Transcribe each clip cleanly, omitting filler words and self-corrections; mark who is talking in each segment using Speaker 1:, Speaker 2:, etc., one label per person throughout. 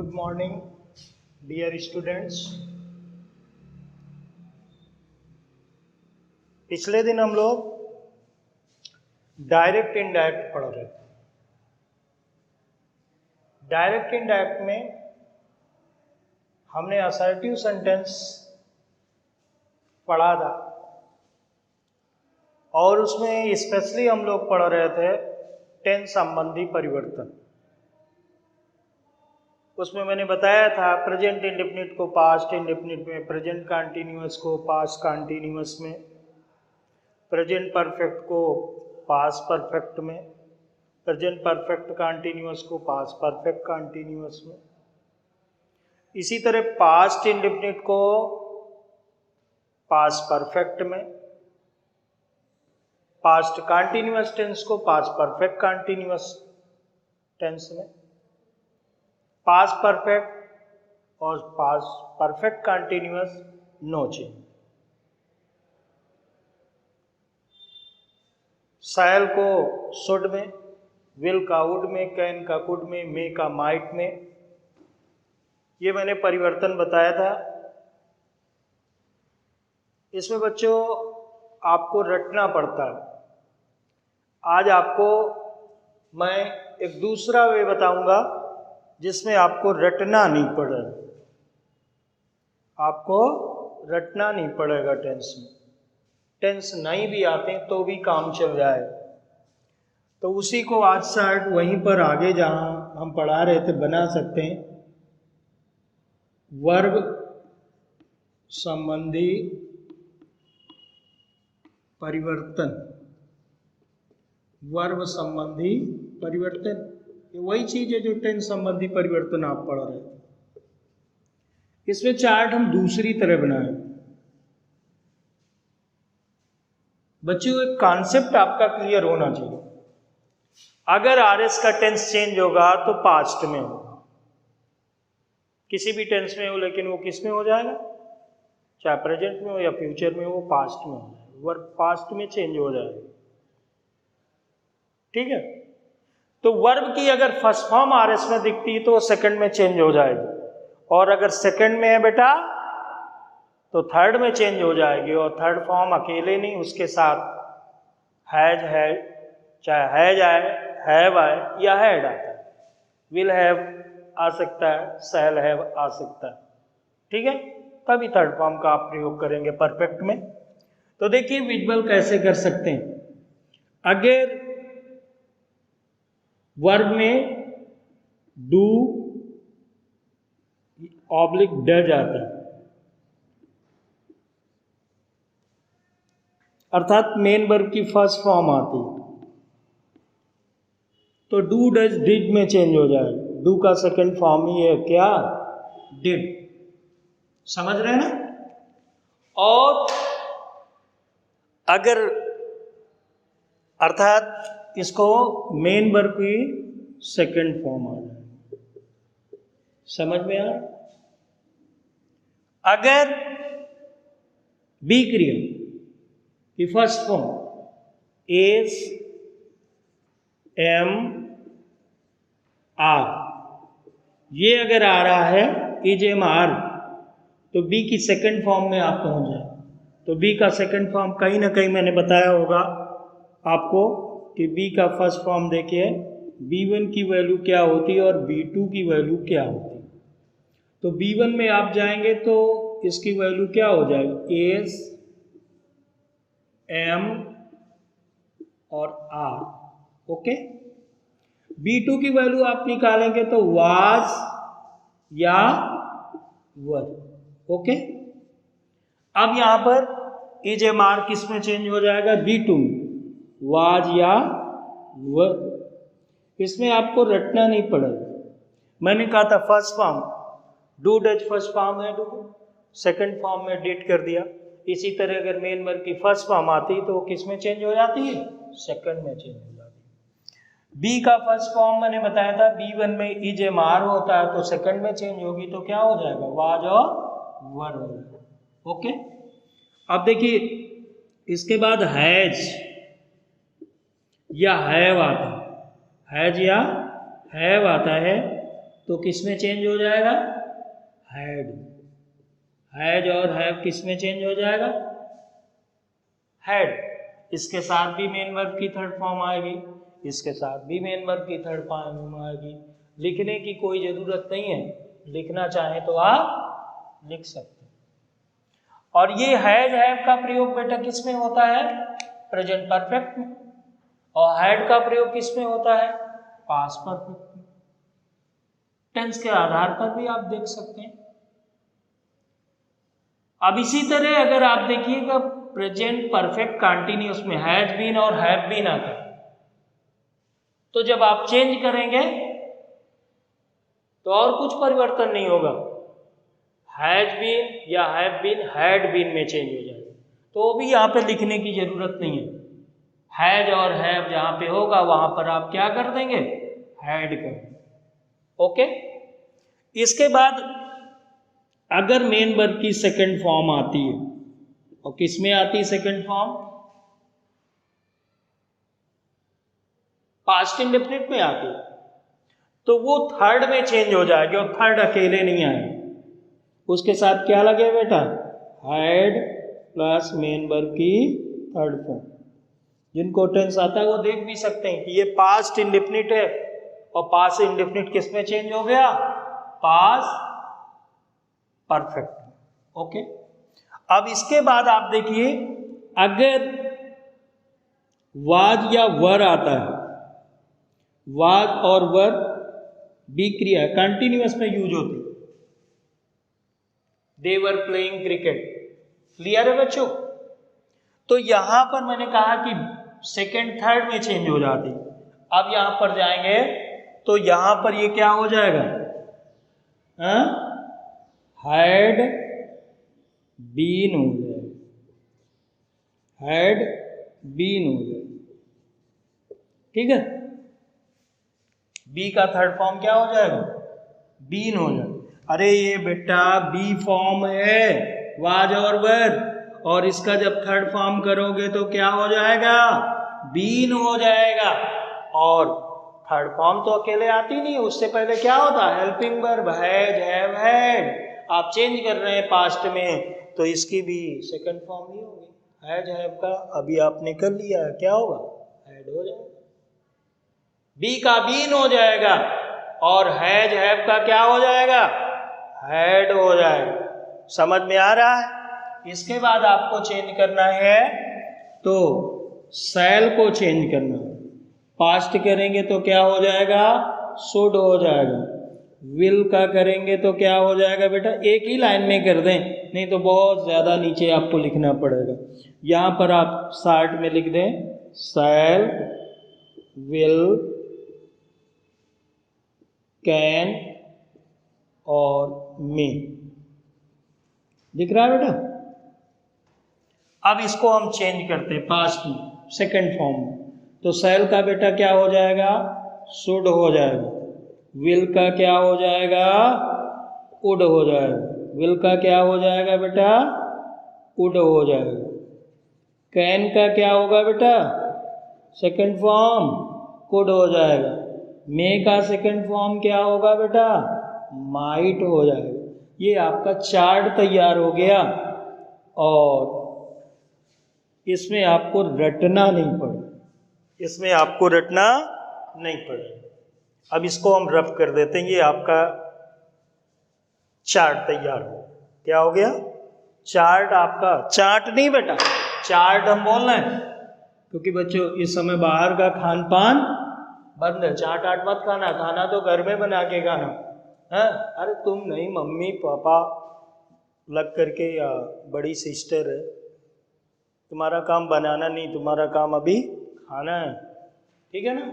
Speaker 1: Good morning dear students. पिछले दिन हम लोग डायरेक्ट इनडायरेक्ट पढ़ रहे थे। डायरेक्ट इनडायरेक्ट में हमने असर्टिव सेंटेंस पढ़ा था और उसमें स्पेशली हम लोग पढ़ रहे थे टेंस संबंधी परिवर्तन। उसमें मैंने बताया था प्रेजेंट इंडेफिनिट को पास्ट इंडेफिनिट में, प्रेजेंट कंटीन्यूअस को पास्ट कंटीन्यूअस में, प्रेजेंट परफेक्ट को पास्ट परफेक्ट में, प्रेजेंट परफेक्ट कंटीन्यूअस को पास्ट परफेक्ट कंटीन्यूअस में। इसी तरह पास्ट इंडेफिनिट को पास्ट परफेक्ट में, पास्ट कंटीन्यूअस टेंस को पास्ट परफेक्ट कंटीन्यूअस टेंस में, पास्ट परफेक्ट और past perfect continuous no change. Shall को शुड में, विल का वुड में, कैन का कुड में, मे का माइट में, ये मैंने परिवर्तन बताया था। इसमें बच्चों आपको रटना पड़ता है। आज आपको मैं एक दूसरा वे बताऊंगा जिसमें आपको रटना नहीं पड़ेगा। आपको रटना नहीं पड़ेगा टेंस में। टेंस नहीं भी आते तो भी काम चल जाएगा। तो उसी को आज शायद वहीं पर आगे जहां हम पढ़ा रहे थे बना सकते हैं। वर्ब संबंधी परिवर्तन, वर्ब संबंधी परिवर्तन, ये वही चीज है जो टेंस संबंधी परिवर्तन आप पढ़ रहे थे। इसमें चार्ट हम दूसरी तरह बनाए। बच्चों एक कॉन्सेप्ट आपका क्लियर होना चाहिए। अगर आरएस का टेंस चेंज होगा तो पास्ट में होगा, किसी भी टेंस में हो, लेकिन वो किस में हो जाएगा, चाहे प्रेजेंट में हो या फ्यूचर में हो, पास्ट में हो जाएगा। वर्ब पास्ट में चेंज हो जाएगा। ठीक है। तो वर्ब की अगर फर्स्ट फॉर्म आरएस में दिखती है तो सेकंड में चेंज हो जाएगी, और अगर सेकंड में है बेटा तो थर्ड में चेंज हो जाएगी। और थर्ड फॉर्म अकेले नहीं, उसके साथ हैज है, चाहे हैज आए, हैव आए या हैड आता है, विल हैव आ सकता है, शैल हैव आ सकता है। ठीक है। तभी थर्ड फॉर्म का आप प्रयोग करेंगे परफेक्ट में। तो देखिए विजुअल कैसे कर सकते हैं। अगर वर्ब में डू ऑब्लिक डज आता है, अर्थात मेन वर्ब की फर्स्ट फॉर्म आती है, तो डू डज डिड में चेंज हो जाएगा। डू का सेकंड फॉर्म ही है क्या, डिड। समझ रहे हैं ना। और अगर अर्थात इसको मेन वर्ब की सेकंड फॉर्म आ जाए। समझ में आ। अगर बी क्रिया की first form is am are, ये अगर आ रहा है इज एम आर, तो बी की सेकंड फॉर्म में आप पहुंच जाए। तो बी का सेकंड फॉर्म कहीं ना कहीं मैंने बताया होगा आपको कि बी का फर्स्ट फॉर्म देखिए, B1 की वैल्यू क्या होती है और B2 की वैल्यू क्या होती है। तो B1 में आप जाएंगे तो इसकी वैल्यू क्या हो जाएगी, एस एम और आर। ओके। B2 की वैल्यू आप निकालेंगे तो वाज या वर। ओके। अब यहां पर इज एम आर किस में चेंज हो जाएगा, B2 में, वाज या वर। इसमें आपको रटना नहीं पड़ेगा। मैंने कहा था first form do does first form है डू, सेकंड फॉर्म में डिड कर दिया। इसी तरह अगर मेन वर्ब की फर्स्ट फॉर्म आती है तो किस में चेंज हो जाती है, सेकंड में चेंज हो जाती है। बी का फर्स्ट फॉर्म मैंने बताया था B1 में इज एम आर होता है, तो सेकंड में चेंज होगी तो क्या हो जाएगा, वाज और वर हो जाएगा। ओके। अब देखिए इसके बाद हैज या हैव आता है, हैज या हैव आता है, तो किस में चेंज हो जाएगा? हैड। हैज और हैव किस में चेंज हो जाएगा? हैड। इसके साथ भी मेन वर्ब की थर्ड फॉर्म आएगी, इसके साथ भी मेन वर्ब की थर्ड फॉर्म आएगी। लिखने की कोई जरूरत नहीं है, लिखना चाहे तो आप लिख सकते हैं। और ये हैज हैव का प्रयोग बेटा किस में होता है? प्रेजेंट परफेक्ट में। और हैड का प्रयोग किस में होता है? पास्ट परफेक्ट में। टेंस के आधार पर भी आप देख सकते हैं। अब इसी तरह अगर आप देखिएगा प्रेजेंट परफेक्ट कंटिन्यूअस में हैज बीन और हैव बीन आता है, तो जब आप चेंज करेंगे तो और कुछ परिवर्तन नहीं होगा। हैज बीन या हैव बीन हैड बीन में चेंज हो जाएगा, तो भी यहाँ पे लिखने की जरूरत नहीं है। हैज और हैव जहाँ पे होगा वहां पर आप क्या कर देंगे? हैड कर देंगे। ओके। इसके बाद अगर मेन वर्ब की सेकंड फॉर्म आती है, और किस में आती है सेकंड फॉर्म? पास्ट इंडेफिनिट में आती है, तो वो थर्ड में चेंज हो जाएगी। और थर्ड अकेले नहीं आएगी, उसके साथ क्या लगे बेटा? हैड प्लस मेन वर्ब की थर्ड फॉर्म। जिनको टेंस आता है वो देख भी सकते हैं कि ये पास्ट इंडेफिनिट है, और पास्ट इंडेफिनिट किस में चेंज हो गया? Past perfect. ओके। अब इसके बाद आप देखिए, अगर वाज या वर आता है, वाज और वर बी क्रिया कंटिन्यूअस में यूज होती है। They were playing cricket. Clear है बच्चों? तो यहां पर मैंने कहा कि सेकेंड थर्ड में चेंज हो जाती। अब यहां पर जाएंगे तो यहां पर ये क्या हो जाएगा? हैड बीन हो जाएगा, हैड बीन हो जाएगा। ठीक है। बी का थर्ड फॉर्म क्या हो जाएगा? बीन हो जाएगा। अरे ये बेटा बी फॉर्म है वाज और वर, और इसका जब थर्ड फॉर्म करोगे तो क्या हो जाएगा? बीन हो जाएगा। और थर्ड फॉर्म तो अकेले आती नहीं है, उससे पहले क्या होता है? Helping verb has have had. आप चेंज कर रहे हैं पास्ट में, तो इसकी भी सेकंड फॉर्म ही होगी। हैज हैव का अभी आपने कर लिया, क्या होगा? हैड हो जाएगा। बी का बीन हो जाएगा, और हैज हैव का क्या हो जाएगा? हैड हो जाएगा। समझ में आ रहा है? इसके बाद आपको चेंज करना है, तो शैल को चेंज करना है। पास्ट करेंगे तो क्या हो जाएगा? शुड हो जाएगा। विल का करेंगे तो क्या हो जाएगा बेटा? एक ही लाइन में कर दें, नहीं तो बहुत ज़्यादा नीचे आपको लिखना पड़ेगा। यहाँ पर आप शार्ट में लिख दें शैल, विल, कैन और मे। दिख रहा है बेटा? अब इसको हम चेंज करते हैं पास्ट में, सेकंड फॉर्म में। तो शैल का बेटा क्या हो जाएगा? शुड हो जाएगा। विल का क्या हो जाएगा? वुड हो जाएगा। विल का क्या हो जाएगा बेटा? वुड हो जाएगा। कैन का क्या होगा बेटा? सेकंड फॉर्म कुड हो जाएगा। मे का सेकंड फॉर्म क्या होगा बेटा? माइट हो जाएगा। ये आपका चार्ट तैयार हो गया, और इसमें आपको रटना नहीं पड़े, इसमें आपको रटना नहीं पड़े। अब इसको हम रफ कर देते हैं। ये आपका चार्ट तैयार हो, क्या हो गया? चार्ट आपका, चार्ट नहीं बेटा, चार्ट हम बोल रहे हैं, क्योंकि बच्चों इस समय बाहर का खान पान बंद है। चाट आट मत खाना, खाना तो घर में बना के खाना है। अरे तुम नहीं, मम्मी पापा लग करके या बड़ी सिस्टर है, तुम्हारा काम बनाना नहीं, तुम्हारा काम अभी खाना है। ठीक है ना?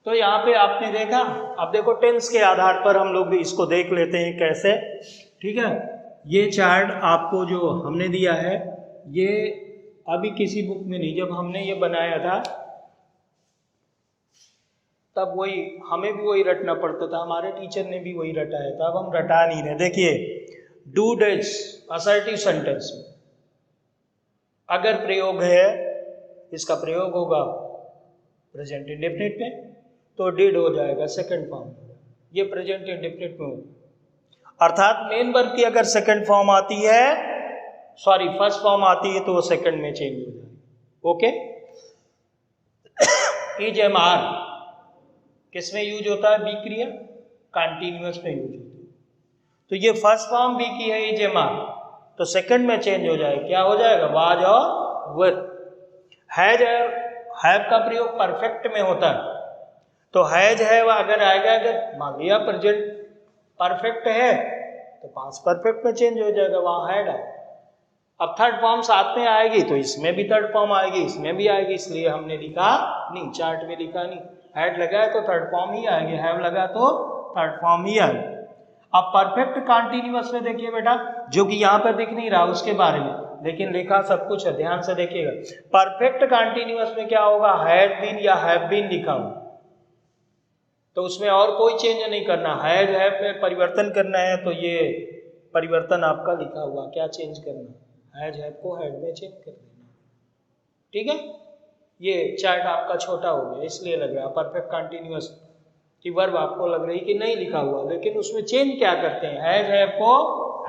Speaker 1: तो यहाँ पे आपने देखा। अब देखो टेंस के आधार पर हम लोग भी इसको देख लेते हैं कैसे। ठीक है। ये चार्ट आपको जो हमने दिया है, ये अभी किसी बुक में नहीं, जब हमने ये बनाया था तब वही हमें भी वही रटना पड़ता था, हमारे टीचर ने भी वही रटाया था। अब हम रटा नहीं रहे। देखिए डू डज असर्टिव सेंटेंस में अगर प्रयोग है, इसका प्रयोग होगा प्रेजेंट इंडेफिनिट में, तो डिड हो जाएगा सेकंड फॉर्म। ये प्रेजेंट इंडेफिनिट में होगा। अर्थात मेन वर्ब की अगर सेकंड फॉर्म आती है, सॉरी फर्स्ट फॉर्म आती है, तो वो सेकंड में चेंज हो जाएगी। ओके। इज एम आर किसमें यूज होता है? बी क्रिया कंटिन्यूअस में यूज होती है। तो ये फर्स्ट फॉर्म बी की है इज एम आर, तो सेकंड में चेंज हो जाएगा। क्या हो जाएगा? वाज और वर। हैज और हैव का प्रयोग परफेक्ट में होता है, तो हैज है वह अगर आएगा, अगर मान लिया प्रेजेंट परफेक्ट है तो पास्ट परफेक्ट में चेंज हो जाएगा, वहां हैड है। अब थर्ड फॉर्म साथ में आएगी तो इसमें भी थर्ड फॉर्म आएगी, इसमें भी आएगी, इसलिए हमने लिखा नहीं, चार्ट में लिखा नहीं। हैड लगा है तो थर्ड फॉर्म ही आएगी, हैव लगा तो थर्ड फॉर्म ही आएगी। अब परफेक्ट कंटिन्यूअस में देखिए बेटा, जो कि यहाँ पर दिख नहीं रहा उसके बारे में, लेकिन लिखा सब कुछ है, ध्यान से देखिएगा। परफेक्ट कंटिन्यूअस में क्या होगा? हैड बीन या हैव बीन लिखा हो, तो उसमें और कोई चेंज नहीं करना। हैज हैव में परिवर्तन करना है तो ये परिवर्तन आपका लिखा हुआ, क्या चेंज करना? हैज हैव को हैड में चेंज कर देना। ठीक है, ये चार्ट आपका छोटा हो गया इसलिए लग रहा है परफेक्ट कंटिन्यूअस की वर्ब आपको लग रही कि नहीं लिखा हुआ, लेकिन उसमें चेंज क्या करते हैं? हैज हैव को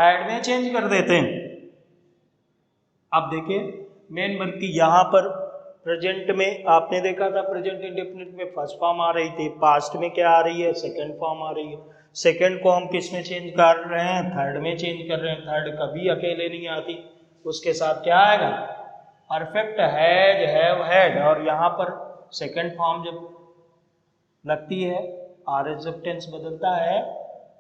Speaker 1: हैड में चेंज कर देते हैं। अब देखिए मेन वर्ब की यहाँ पर प्रेजेंट में आपने देखा था, प्रेजेंट इंडेफिनिट में फर्स्ट फॉर्म आ रही थी, पास्ट में क्या आ रही है? सेकंड फॉर्म आ रही है। सेकंड को हम किस में चेंज कर रहे हैं? थर्ड में चेंज कर रहे हैं। थर्ड कभी अकेले नहीं आती, उसके साथ क्या आएगा? Perfect has have had. और यहाँ पर सेकंड फॉर्म जब लगती है, आर जब टेंस बदलता है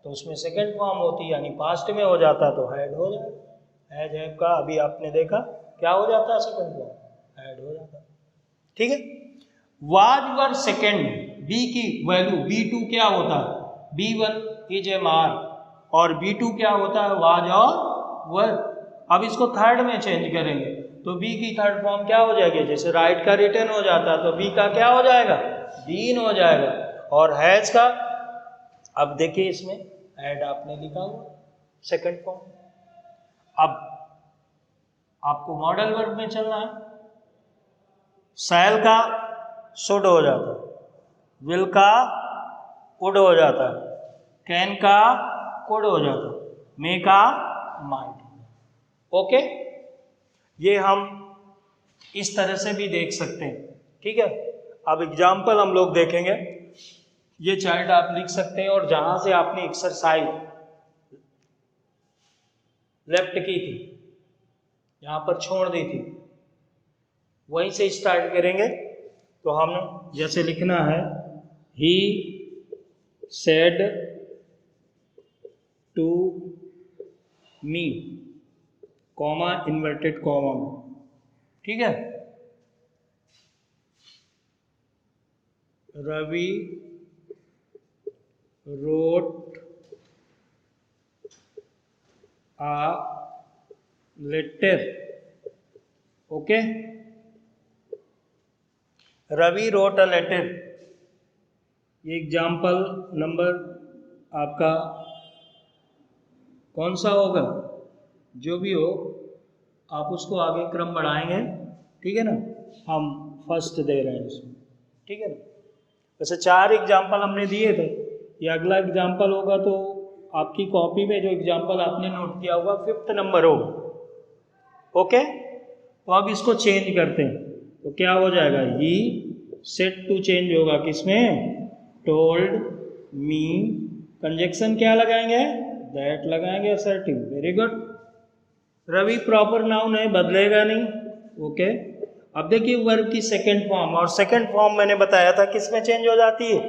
Speaker 1: तो उसमें सेकंड फॉर्म होती है, यानी पास्ट में हो जाता तो हैड हो जाएगा। हैज हैव का अभी आपने देखा क्या हो जाता है? सेकंड फॉर्म हैड हो जाता है। ठीक है। वाज वर सेकेंड, बी की वैल्यू B2 क्या होता है? B1 इज एम आर, और B2 क्या होता है? वाज और वर। अब इसको थर्ड में चेंज करेंगे तो B की थर्ड फॉर्म क्या हो जाएगी? जैसे राइट का रिटर्न हो जाता है तो B का क्या हो जाएगा? बीन हो जाएगा। और हैज का, अब देखिए इसमें हैड आपने लिखा हुआ सेकंड फॉर्म। अब आपको मॉडल वर्ब में चलना है। शैल का शुड हो जाता है, विल का वुड हो जाता है, कैन का कुड हो जाता है, मे का माइट। ओके, ये हम इस तरह से भी देख सकते हैं। ठीक है, अब एग्जाम्पल हम लोग देखेंगे। ये चार्ट आप लिख सकते हैं, और जहां से आपने एक्सरसाइज लेफ्ट की थी, यहां पर छोड़ दी थी, वहीं से स्टार्ट करेंगे। तो हम जैसे लिखना है, he said to me, comma inverted comma में। ठीक है, Ravi wrote a letter. Okay, Ravi wrote a letter, ये एग्जाम्पल नंबर आपका कौन सा होगा? जो भी हो आप उसको आगे क्रम बढ़ाएंगे। ठीक है ना, हम फर्स्ट दे रहे हैं इसमें। ठीक है ना, वैसे 4 एग्जाम्पल हमने दिए थे, ये अगला एग्जाम्पल होगा तो आपकी कॉपी में जो एग्जाम्पल आपने नोट किया होगा 5th नंबर होगा। ओके, तो अब इसको चेंज करते हैं तो क्या हो जाएगा? ही सेट टू चेंज होगा किसमें? Told me. कंजक्शन क्या लगाएंगे? दैट लगाएंगे, assertive. Very good. Ravi proper noun है, बदलेगा नहीं। ओके, अब देखिए वर्ब की सेकंड फॉर्म, और सेकंड फॉर्म मैंने बताया था किस में चेंज हो जाती है?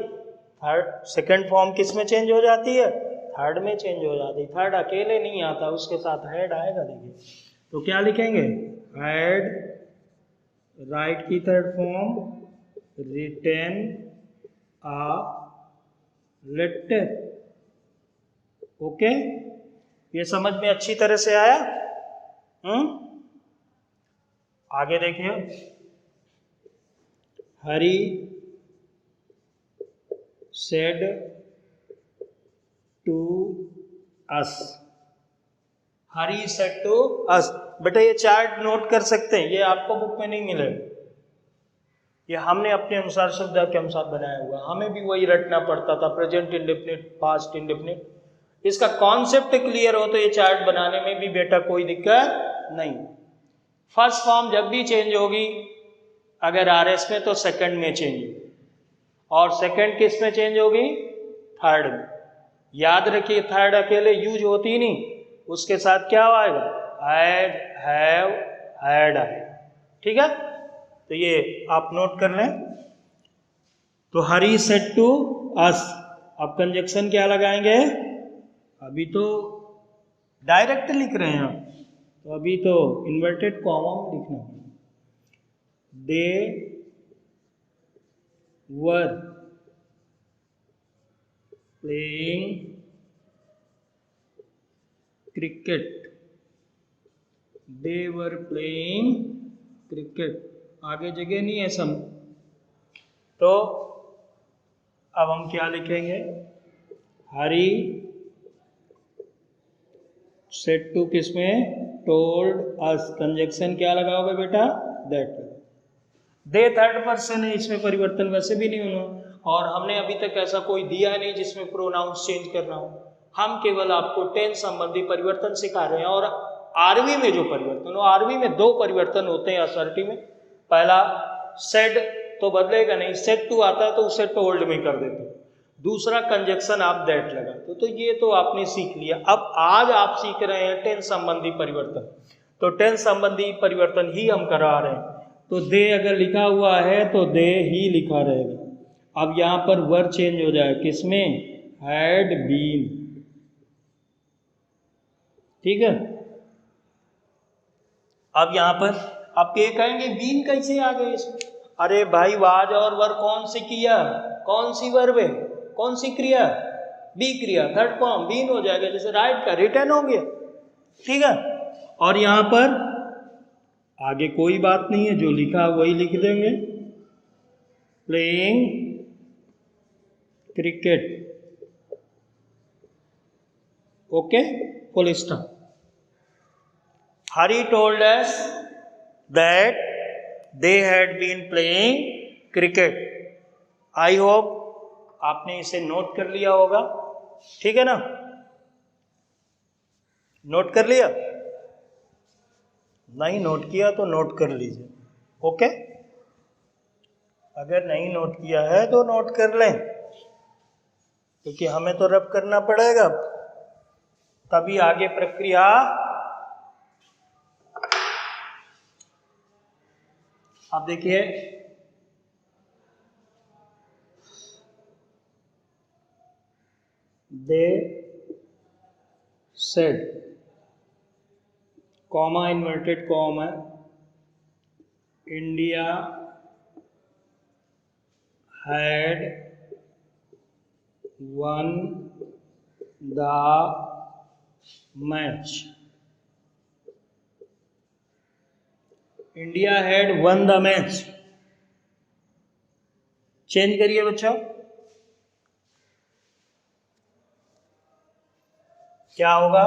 Speaker 1: थर्ड। सेकंड फॉर्म किस में चेंज हो जाती है? थर्ड में चेंज हो जाती है। थर्ड अकेले नहीं आता, उसके साथ हैड आएगा। देखिए तो क्या लिखेंगे? हैड, राइट की third form, written a letter. Okay, ये समझ में अच्छी तरह से आया? आगे देखिए, Hari said to us, Hari said to us. बेटा ये चार्ट नोट कर सकते हैं, ये आपको बुक में नहीं मिलेगा। ये हमने अपने अनुसार सुविधा के अनुसार बनाया हुआ, हमें भी वही रटना पड़ता था, प्रेजेंट इंडेफिनिट, पास्ट इंडेफिनिट। इसका कॉन्सेप्ट क्लियर हो तो ये चार्ट बनाने में भी बेटा कोई दिक्कत नहीं। फर्स्ट फॉर्म जब भी चेंज होगी अगर आरएस में तो सेकंड में चेंज होगी, और सेकंड किस में चेंज होगी? थर्ड में। याद रखिए थर्ड अकेले यूज होती ही नहीं, उसके साथ क्या आएगा? हैड, हैव, हैड आएगा। ठीक है, तो ये आप नोट कर लें। तो हरी सेड टू अस, अब कंजक्शन क्या लगाएंगे? अभी तो डायरेक्ट लिख रहे हैं आप, तो अभी तो इन्वर्टेड कॉमा में लिखना है। They were playing cricket, they were playing cricket, आगे जगह नहीं है सम। तो अब हम क्या लिखेंगे? हरी सेड टू किसमें? टोल्ड अस, कंजक्शन क्या लगाओगे बेटा? दैट। दे थर्ड पर्सन है, इसमें परिवर्तन वैसे भी नहीं होना, और हमने अभी तक ऐसा कोई दिया नहीं जिसमें प्रोनाउंस चेंज करना हो। हम केवल आपको टेंस संबंधी परिवर्तन सिखा रहे हैं। और आरवी में जो परिवर्तन हो, आरवी में दो परिवर्तन होते हैं असर्टिव में। पहला सेड तो बदलेगा नहीं, सेड टू आता है तो उसे टोल्ड में कर देते। दूसरा कंजक्शन आप दैट लगाते। तो ये तो आपने सीख लिया। अब आज आप सीख रहे हैं टेंस संबंधी परिवर्तन, तो टेंस संबंधी परिवर्तन ही हम करा रहे हैं। तो दे अगर लिखा हुआ है तो दे ही लिखा रहेगा। अब यहाँ पर वर्ब चेंज हो जाए, किसमें? Had been. ठीक है, अब यहाँ पर आप ये कहेंगे बीन कैसे आ गए इसमें? अरे भाई वाज और वर्ब कौन सी किया, कौन सी वर्ब है, कौन सी क्रिया? बी क्रिया, थर्ड फॉर्म बीन हो जाएगा, जैसे राइट का रिटर्न हो गया। ठीक है, और यहाँ पर आगे कोई बात नहीं है, जो लिखा वही लिख देंगे। Playing cricket, okay, full stop. Hari told us that they had been playing cricket. I hope आपने इसे नोट कर लिया होगा। ठीक है ना, नोट कर लिया? नहीं नोट किया तो नोट कर लीजिए। ओके, अगर नहीं नोट किया है तो नोट कर लें, क्योंकि हमें तो रब करना पड़ेगा, तभी आगे प्रक्रिया। अब देखिए, they said, comma inverted comma, India had one the match. India had one the match, change करिए बच्चों, क्या होगा?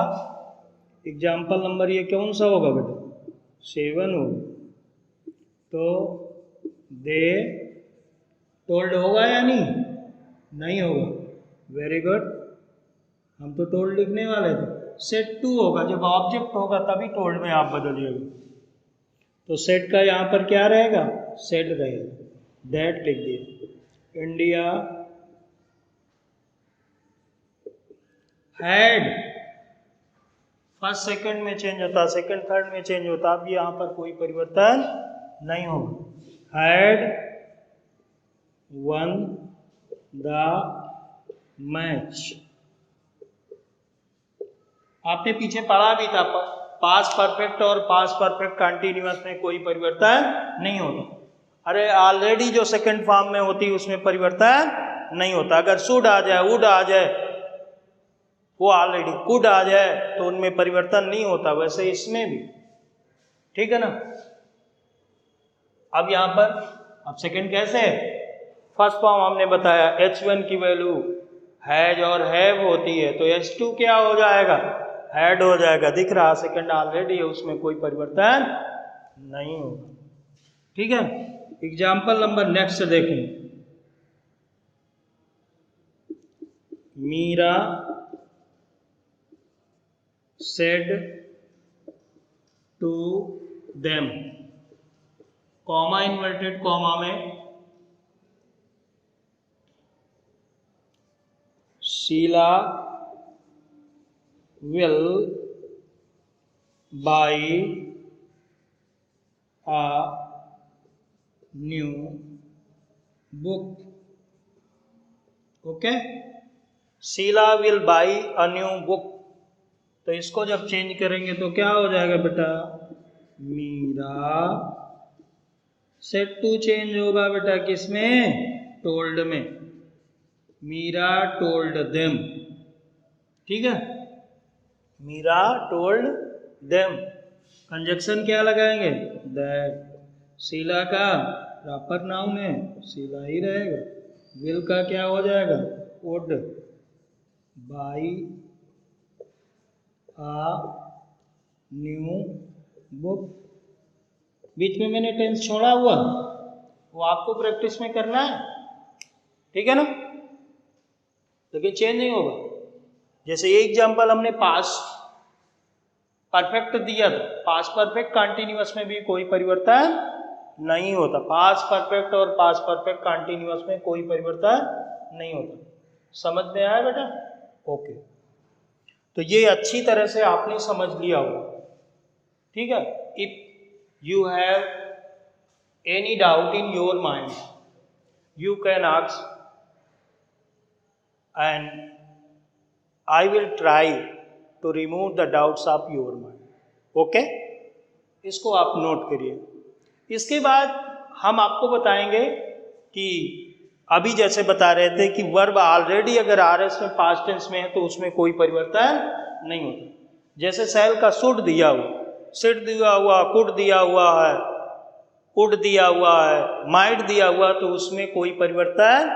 Speaker 1: एग्जाम्पल नंबर ये कौन सा होगा बेटा? 7 होगा। तो दे टोल्ड होगा या नहीं? नहीं होगा। वेरी गुड, हम तो टोल्ड लिखने वाले थे। सेड टू होगा, जब ऑब्जेक्ट होगा तभी टोल्ड में आप बदलिएगा। तो सेड का यहाँ पर क्या रहेगा? सेड रहेगा, दैट लिख दिया। इंडिया हैड, फर्स्ट सेकंड में चेंज होता, सेकंड थर्ड में चेंज होता, अब यहाँ पर कोई परिवर्तन नहीं होगा। Had one the match. आपने पीछे पढ़ा भी था, पास्ट परफेक्ट और पास्ट परफेक्ट कंटीन्यूअस में कोई परिवर्तन नहीं होता। अरे ऑलरेडी जो सेकंड फॉर्म में होती है उसमें परिवर्तन नहीं होता। अगर शुड आ जाए, वुड आ जाए, वो ऑलरेडी कुड आ जाए तो उनमें परिवर्तन नहीं होता, वैसे इसमें भी। ठीक है ना। अब यहां पर अब सेकंड कैसे है? फर्स्ट फॉर्म हमने बताया H1 की वैल्यू हैज और हैव होती है, तो H2 क्या हो जाएगा? हैड हो जाएगा। दिख रहा सेकंड ऑलरेडी है, उसमें कोई परिवर्तन नहीं होगा। ठीक है, एग्जाम्पल नंबर नेक्स्ट देखें। Meera said to them, comma inverted comma में, Sheela will buy a new book। Okay, Sheela will buy a new book. तो इसको जब चेंज करेंगे तो क्या हो जाएगा बेटा, मीरा सेट टू चेंज होगा बेटा किसमें, टोल्ड में। मीरा टोल्ड देम, ठीक है, मीरा टोल्ड देम। कंजक्शन क्या लगाएंगे, दैट। शीला का प्रॉपर नाउन है, शीला ही रहेगा। विल का क्या हो जाएगा, would buy a new book. बीच में मैंने टेंस छोड़ा हुआ, वो आपको प्रैक्टिस में करना है, ठीक है ना, लेकिन चेंज नहीं होगा। जैसे ये एग्जांपल हमने पास्ट परफेक्ट दिया था, पास्ट परफेक्ट कंटिन्यूअस में भी कोई परिवर्तन नहीं होता। पास्ट परफेक्ट और पास्ट परफेक्ट कंटिन्यूअस में कोई परिवर्तन नहीं होता। समझ में आया बेटा, ओके। तो ये अच्छी तरह से आपने समझ लिया होगा, ठीक है। If you have any doubt in your mind, you can ask and I will try to remove the doubts of your mind. Okay, इसको आप नोट करिए। इसके बाद हम आपको बताएंगे कि अभी जैसे बता रहे थे कि वर्ब ऑलरेडी अगर आरएस में पास्ट टेंस में है तो उसमें कोई परिवर्तन नहीं होता। जैसे सेल का शुड दिया हुआ, सिड दिया हुआ, कुड दिया हुआ है, उड दिया हुआ है, माइट दिया हुआ, तो उसमें कोई परिवर्तन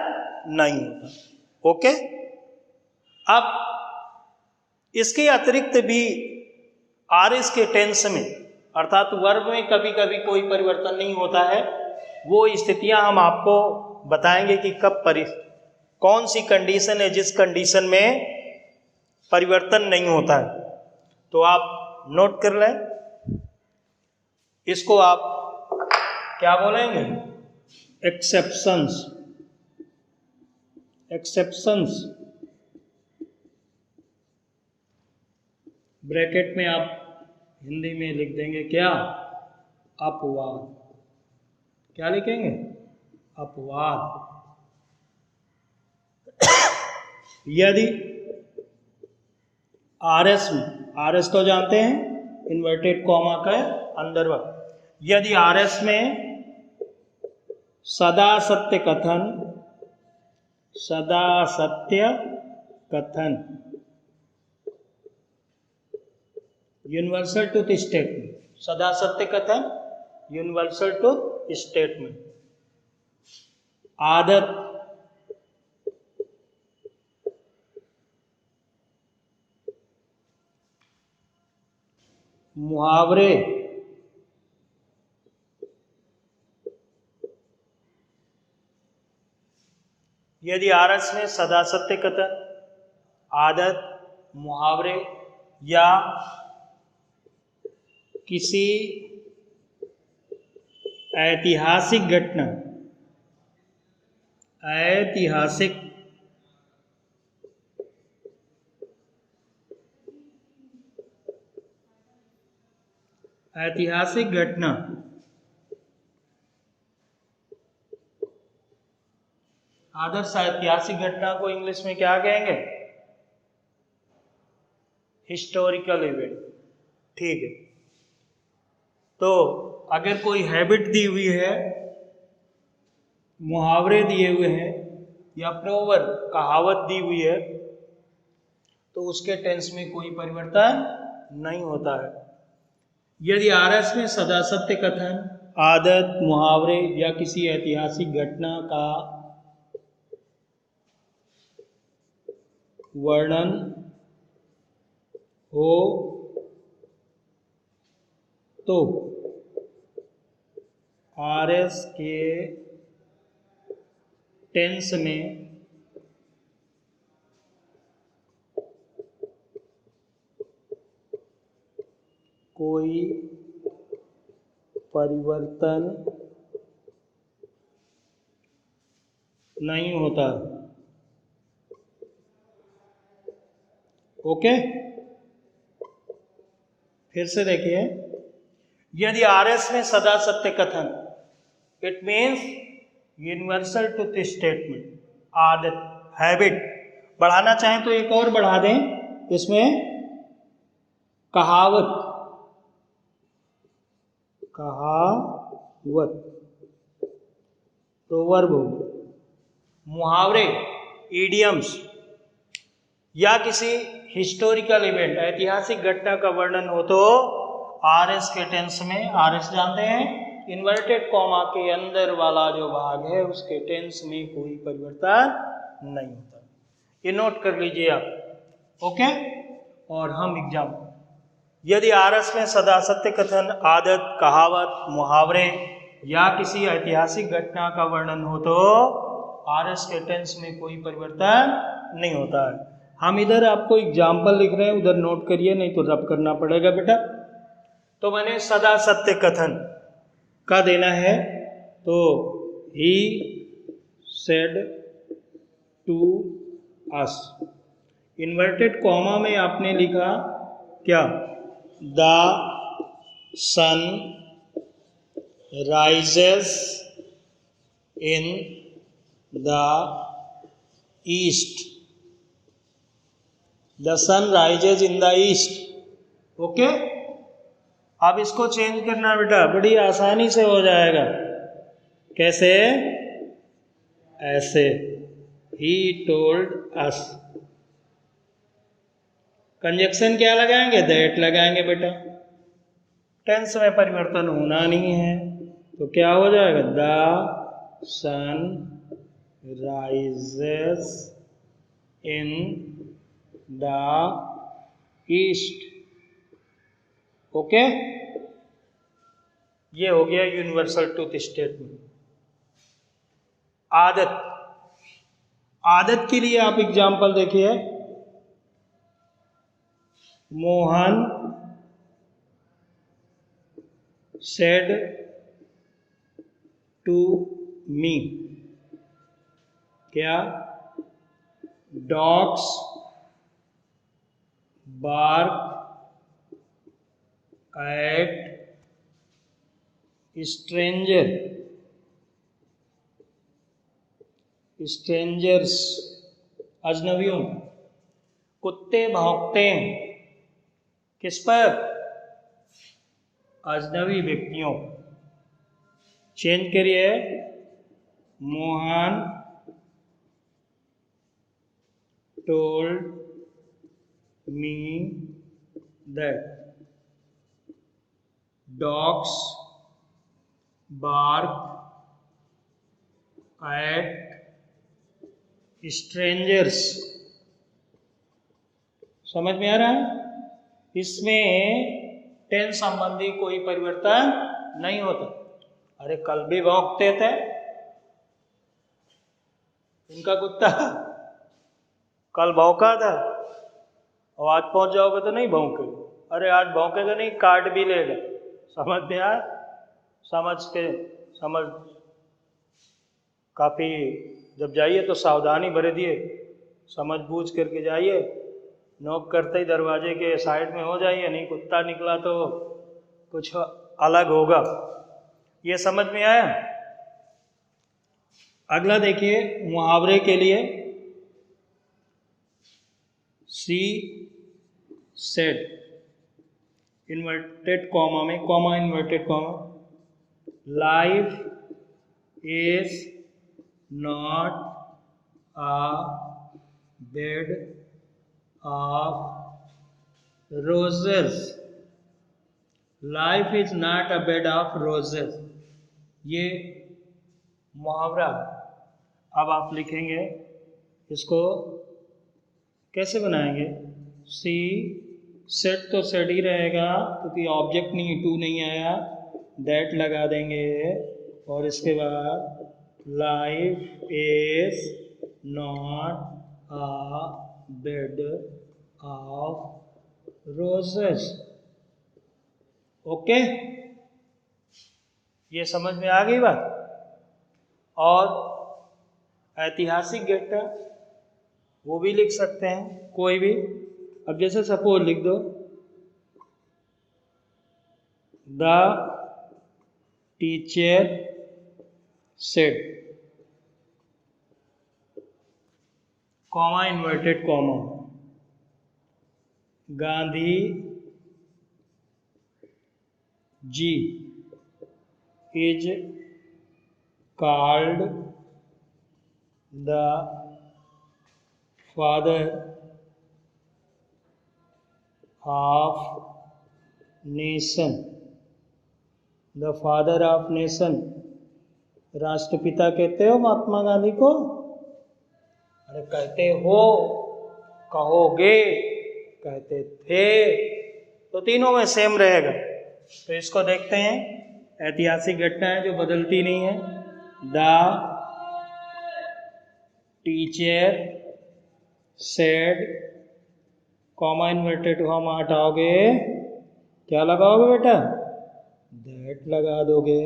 Speaker 1: नहीं होता। ओके, अब इसके अतिरिक्त भी आरएस के टेंस में अर्थात वर्ब में कभी कभी कोई परिवर्तन नहीं होता है। वो स्थितियां हम आपको बताएंगे कि कब कौन सी कंडीशन है जिस कंडीशन में परिवर्तन नहीं होता है। तो आप नोट कर लें, इसको आप क्या बोलेंगे, एक्सेप्शंस। एक्सेप्शंस ब्रैकेट में आप हिंदी में लिख देंगे क्या, अपवाद। क्या लिखेंगे, अपवाद। यदि आरएस में, आरएस तो जानते हैं इन्वर्टेड कॉमा का अंदर वर्ग, यदि आरएस में सदा सत्य कथन, सदा सत्य कथन, यूनिवर्सल ट्रुथ स्टेटमेंट, सदा सत्य कथन, यूनिवर्सल ट्रुथ स्टेटमेंट, आदत, मुहावरे, यदि आरएस में सदा सत्य कथन, आदत, मुहावरे या किसी ऐतिहासिक घटना, ऐतिहासिक ऐतिहासिक घटना, आदर्श ऐतिहासिक घटना को इंग्लिश में क्या कहेंगे, हिस्टोरिकल इवेंट, ठीक है। तो अगर कोई हैबिट दी हुई है, मुहावरे दिए हुए हैं या प्रोवर्ब कहावत दी हुई है, तो उसके टेंस में कोई परिवर्तन नहीं होता है। यदि आरएस में सदा सत्य कथन, आदत, मुहावरे या किसी ऐतिहासिक घटना का वर्णन हो तो आर एस के टेंस में कोई परिवर्तन नहीं होता। ओके, फिर से देखिए, यदि आर एस में सदा सत्य कथन, it means universal truth statement, आदत, हैबिट, बढ़ाना चाहें तो एक और बढ़ा दें, इसमें कहावत, कहावत, प्रोवर्ब, मुहावरे, इडियम्स, या किसी हिस्टोरिकल इवेंट, ऐतिहासिक घटना का वर्णन हो तो आर एस के टेंस में, आर एस जानते हैं इन्वर्टेड कॉमा के अंदर वाला जो भाग है उसके टेंस में कोई परिवर्तन नहीं होता। ये नोट कर लीजिए आप। ओके, और हम एग्जाम, यदि आर एस में सदा सत्य कथन, आदत, कहावत, मुहावरे या किसी ऐतिहासिक घटना का वर्णन हो तो आर एस के टेंस में कोई परिवर्तन नहीं होता है। हम इधर आपको एग्जाम्पल लिख रहे हैं, उधर नोट करिए, नहीं तो रब करना पड़ेगा बेटा। तो मैंने सदा सत्य कथन का देना है, तो he said to us, inverted comma में आपने लिखा क्या, the sun rises in the east, the sun rises in the east. Okay, अब इसको चेंज करना बेटा बड़ी आसानी से हो जाएगा। कैसे, ऐसे, ही टोल्ड अस, कंजक्शन क्या लगाएंगे, दैट लगाएंगे बेटा, टेंस में परिवर्तन होना नहीं है तो क्या हो जाएगा, the sun rises in the east. Okay, ये हो गया यूनिवर्सल ट्रुथ स्टेटमेंट। आदत, आदत के लिए आप एग्जाम्पल देखिए, मोहन सेड टू मी, क्या, dogs bark at stranger, strangers, अजनबियों, कुत्ते भौंकते हैं, किस पर, अजनबी व्यक्तियों। चेंज करिए, Mohan told me that dogs bark at strangers. समझ में आ रहा है, इसमें टेंस संबंधी कोई परिवर्तन नहीं होता। अरे कल भी भौंकते थे इनका कुत्ता, कल भौंका था और आज पहुंच जाओगे तो नहीं भौंके, अरे आज भौंकेगा नहीं, काट भी लेगा। समझ में आया, समझ काफ़ी, जब जाइए तो सावधानी बरतिए, समझ बूझ करके जाइए, नॉक करते ही दरवाजे के साइड में हो जाइए, नहीं कुत्ता निकला तो कुछ अलग होगा। ये समझ में आया। अगला देखिए, मुहावरे के लिए, सी सेड, इन्वर्टेड कॉमा में, comma inverted comma, life is not a bed of roses, life is not a bed of roses, ये मुहावरा। अब आप लिखेंगे इसको, कैसे बनाएंगे, सी सेट तो सेट ही रहेगा क्योंकि ऑब्जेक्ट नहीं, टू नहीं आया, दैट लगा देंगे, और इसके बाद life is not a bed of roses. Okay, ये समझ में आ गई बात। और ऐतिहासिक घटना वो भी लिख सकते हैं कोई भी। अब जैसे सपोज लिख दो, the teacher said, comma inverted comma, Gandhi ji is called the father of nation। The father of nation, राष्ट्रपिता कहते हो महात्मा गांधी को? अरे कहते हो, कहोगे, कहते थे, तो तीनों में सेम रहेगा। तो इसको देखते हैं, ऐतिहासिक घटना है जो बदलती नहीं है। The teacher said, comma inverted comma हटाओगे, क्या लगाओगे बेटा? दैट लगा दोगे।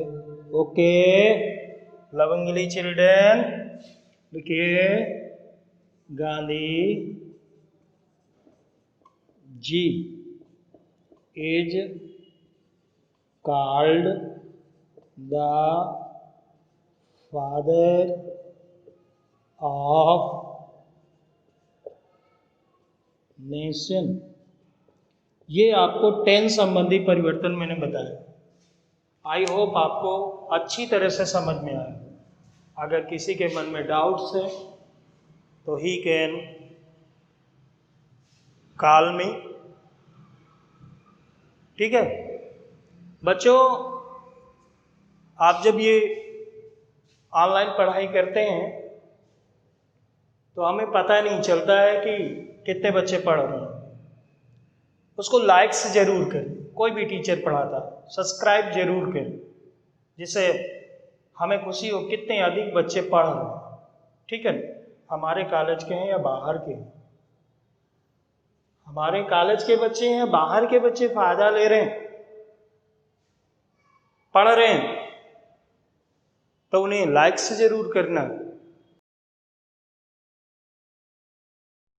Speaker 1: ओके, लवंगली चिल्ड्रन लिखिए, Gandhi ji is called the father of nation. ये आपको टेंस संबंधी परिवर्तन मैंने बताया। आई होप आपको अच्छी तरह से समझ में आए। अगर किसी के मन में डाउट्स है तो ही कैन कॉल मी। ठीक है बच्चों, आप जब ये ऑनलाइन पढ़ाई करते हैं तो हमें पता नहीं चलता है कि कितने बच्चे पढ़ रहे हैं। उसको लाइक्स जरूर करें, कोई भी टीचर पढ़ाता, सब्सक्राइब जरूर करें, जिससे हमें खुशी हो कितने अधिक बच्चे पढ़ रहे हैं। ठीक है, हमारे कॉलेज के हैं या बाहर के हैं। हमारे कॉलेज के बच्चे हैं या बाहर के बच्चे फायदा ले रहे हैं, पढ़ रहे हैं, तो उन्हें लाइक्स जरूर करना।